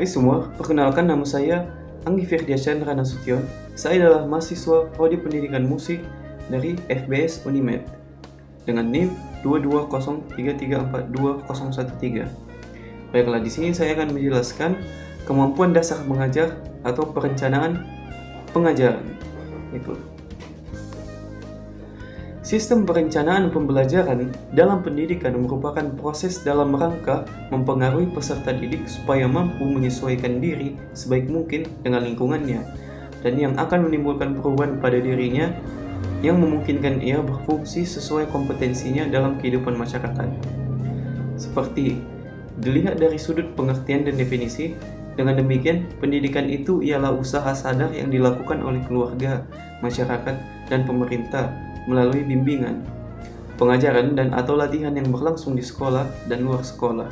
Hai semua, perkenalkan nama saya Anggi Firdiasyah Nasution. Saya adalah mahasiswa Prodi Pendidikan Musik dari FBS Unimed dengan NIM 22033420113. Baiklah, di sini saya akan menjelaskan kemampuan dasar mengajar atau perencanaan pengajaran. Sistem perencanaan pembelajaran dalam pendidikan merupakan proses dalam rangka mempengaruhi peserta didik supaya mampu menyesuaikan diri sebaik mungkin dengan lingkungannya dan yang akan menimbulkan perubahan pada dirinya yang memungkinkan ia berfungsi sesuai kompetensinya dalam kehidupan masyarakat. Seperti dilihat dari sudut pengertian dan definisi, dengan demikian pendidikan itu ialah usaha sadar yang dilakukan oleh keluarga, masyarakat, dan pemerintah melalui bimbingan, pengajaran, dan atau latihan yang berlangsung di sekolah dan luar sekolah.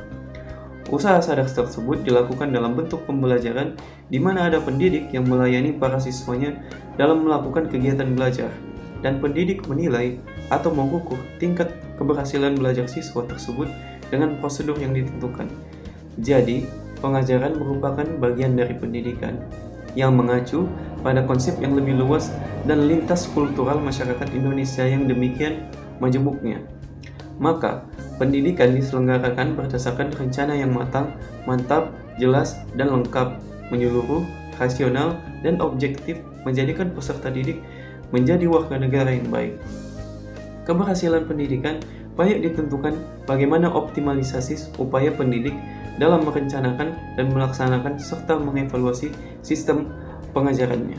Usaha sadar tersebut dilakukan dalam bentuk pembelajaran di mana ada pendidik yang melayani para siswanya dalam melakukan kegiatan belajar, dan pendidik menilai atau mengukur tingkat keberhasilan belajar siswa tersebut dengan prosedur yang ditentukan. Jadi, pengajaran merupakan bagian dari pendidikan yang mengacu pada konsep yang lebih luas dan lintas kultural masyarakat Indonesia yang demikian majemuknya. Maka, pendidikan diselenggarakan berdasarkan rencana yang matang, mantap, jelas, dan lengkap, menyeluruh, rasional, dan objektif menjadikan peserta didik menjadi warga negara yang baik. Keberhasilan pendidikan banyak ditentukan bagaimana optimalisasi upaya pendidik dalam merencanakan dan melaksanakan serta mengevaluasi sistem pengajarannya.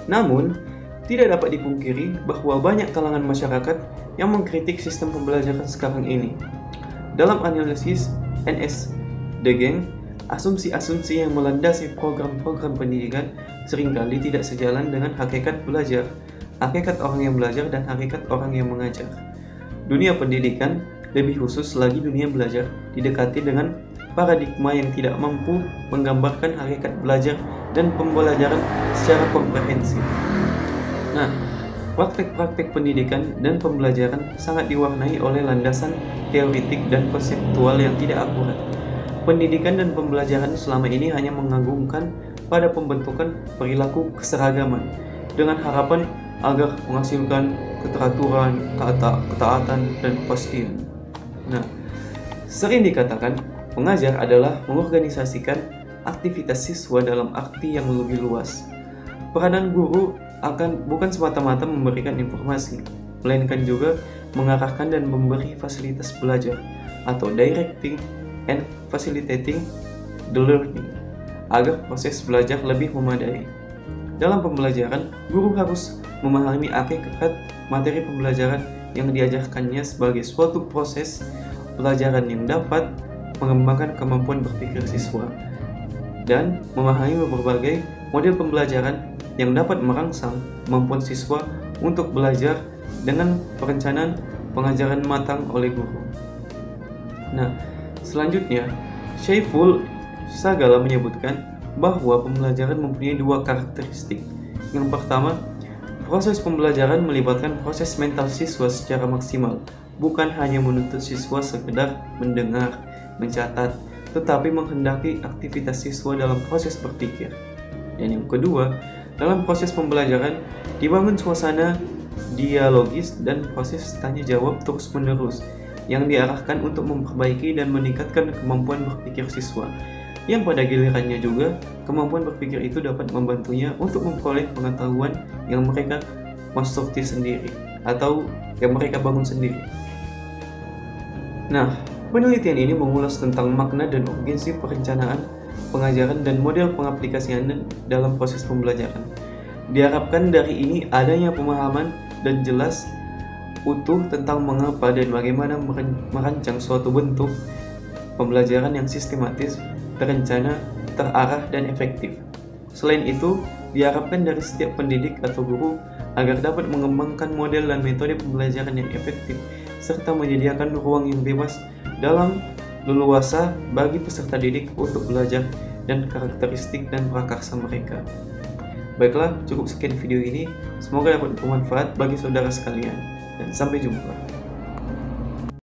Namun, tidak dapat dipungkiri bahwa banyak kalangan masyarakat yang mengkritik sistem pembelajaran sekarang ini. Dalam analisis NS Degeng, asumsi-asumsi yang melandasi program-program pendidikan seringkali tidak sejalan dengan hakikat belajar, hakikat orang yang belajar, dan hakikat orang yang mengajar. Dunia pendidikan, lebih khusus lagi dunia belajar, didekati dengan paradigma yang tidak mampu menggambarkan hakikat belajar dan pembelajaran secara komprehensif. Nah, praktek-praktek pendidikan dan pembelajaran sangat diwarnai oleh landasan teoritik dan konseptual yang tidak akurat. Pendidikan dan pembelajaran selama ini hanya mengagungkan pada pembentukan perilaku keseragaman dengan harapan agar menghasilkan keteraturan, ketaatan, dan kepastian. Nah, sering dikatakan pengajar adalah mengorganisasikan aktivitas siswa dalam arti yang lebih luas. Peranan guru bukan semata-mata memberikan informasi, melainkan juga mengarahkan dan memberi fasilitas belajar atau directing and facilitating the learning agar proses belajar lebih memadai. Dalam pembelajaran, guru harus memahami hakikat materi pembelajaran yang diajarkannya sebagai suatu proses pelajaran yang dapat mengembangkan kemampuan berpikir siswa dan memahami berbagai model pembelajaran yang dapat merangsang kemampuan siswa untuk belajar dengan perencanaan pengajaran matang oleh guru. Nah, selanjutnya, Syaiful Sagala menyebutkan bahwa pembelajaran mempunyai dua karakteristik. Yang pertama, proses pembelajaran melibatkan proses mental siswa secara maksimal, bukan hanya menuntut siswa sekedar mendengar, mencatat, tetapi menghendaki aktivitas siswa dalam proses berpikir. Dan yang kedua, dalam proses pembelajaran dibangun suasana dialogis dan proses tanya jawab terus-menerus yang diarahkan untuk memperbaiki dan meningkatkan kemampuan berpikir siswa. Yang pada gilirannya juga, kemampuan berpikir itu dapat membantunya untuk memperoleh pengetahuan yang mereka konstruksi sendiri atau yang mereka bangun sendiri. Nah, penelitian ini mengulas tentang makna dan urgensi perencanaan, pengajaran, dan model pengaplikasian dalam proses pembelajaran. Diharapkan dari ini adanya pemahaman dan jelas utuh tentang mengapa dan bagaimana merancang suatu bentuk pembelajaran yang sistematis, terencana, terarah, dan efektif. Selain itu, diharapkan dari setiap pendidik atau guru agar dapat mengembangkan model dan metode pembelajaran yang efektif serta menyediakan ruang yang bebas dalam leluasa bagi peserta didik untuk belajar dan karakteristik dan prakarsa mereka. Baiklah, cukup sekian video ini. Semoga dapat bermanfaat bagi saudara sekalian, dan sampai jumpa.